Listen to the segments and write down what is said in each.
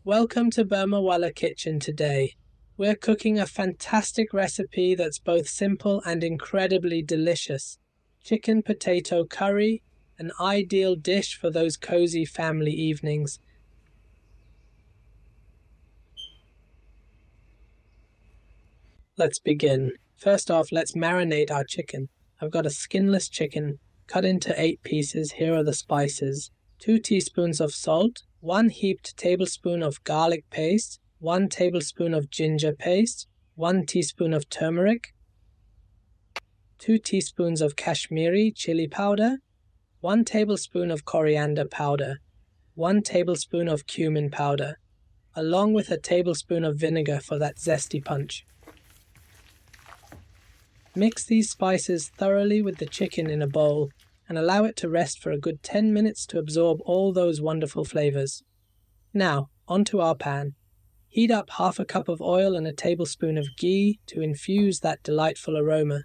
Welcome to Burmawala Kitchen today. We're cooking a fantastic recipe that's both simple and incredibly delicious. Chicken potato curry, an ideal dish for those cozy family evenings. Let's begin. First off, let's marinate our chicken. I've got a skinless chicken, cut into 8 pieces. Here are the spices. 2 teaspoons of salt, 1 heaped tablespoon of garlic paste, 1 tablespoon of ginger paste, 1 teaspoon of turmeric, 2 teaspoons of Kashmiri chili powder, 1 tablespoon of coriander powder, 1 tablespoon of cumin powder, along with a tablespoon of vinegar for that zesty punch. Mix these spices thoroughly with the chicken in a bowl and allow it to rest for a good 10 minutes to absorb all those wonderful flavors. Now, onto our pan. Heat up half a cup of oil and a tablespoon of ghee to infuse that delightful aroma.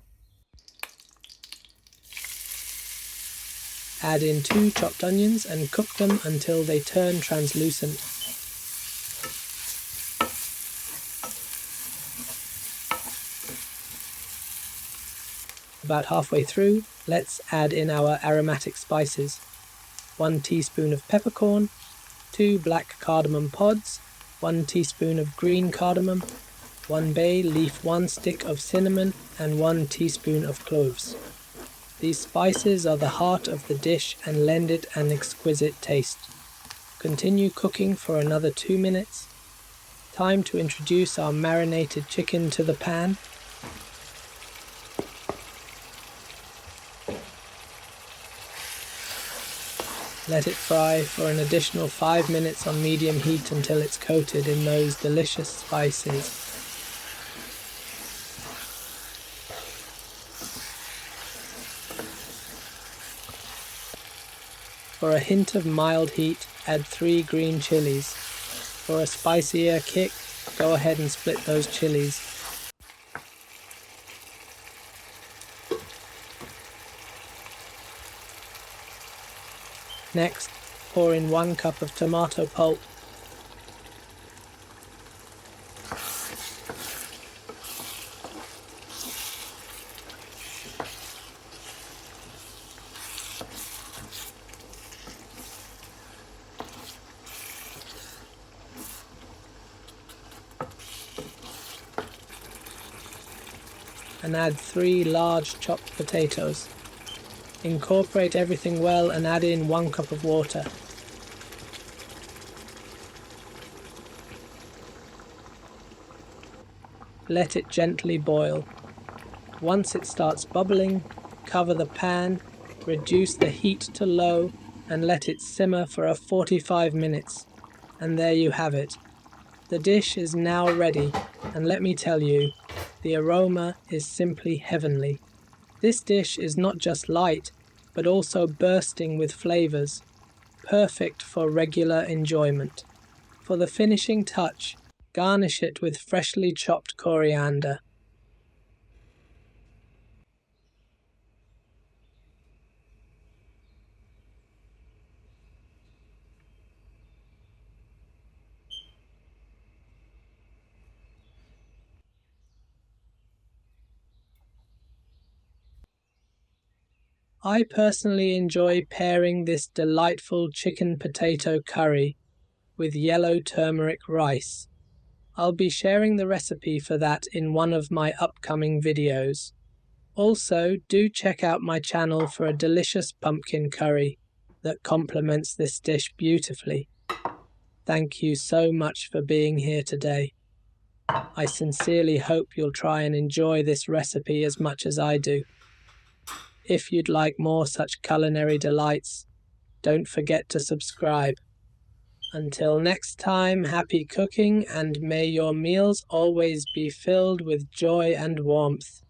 Add in 2 chopped onions and cook them until they turn translucent. About halfway through, let's add in our aromatic spices. 1 teaspoon of peppercorn, 2 black cardamom pods, 1 teaspoon of green cardamom, 1 bay leaf, 1 stick of cinnamon, and 1 teaspoon of cloves. These spices are the heart of the dish and lend it an exquisite taste. Continue cooking for another 2 minutes. Time to introduce our marinated chicken to the pan. Let it fry for an additional 5 minutes on medium heat until it's coated in those delicious spices. For a hint of mild heat, add 3 green chilies. For a spicier kick, go ahead and split those chilies. Next, pour in 1 cup of tomato pulp. And add 3 large chopped potatoes. Incorporate everything well and add in 1 cup of water. Let it gently boil. Once it starts bubbling, cover the pan, reduce the heat to low, and let it simmer for 45 minutes. And there you have it. The dish is now ready, and let me tell you, the aroma is simply heavenly. This dish is not just light, but also bursting with flavors, perfect for regular enjoyment. For the finishing touch, garnish it with freshly chopped coriander. I personally enjoy pairing this delightful chicken potato curry with yellow turmeric rice. I'll be sharing the recipe for that in one of my upcoming videos. Also, do check out my channel for a delicious pumpkin curry that complements this dish beautifully. Thank you so much for being here today. I sincerely hope you'll try and enjoy this recipe as much as I do. If you'd like more such culinary delights, don't forget to subscribe. Until next time, happy cooking, and may your meals always be filled with joy and warmth.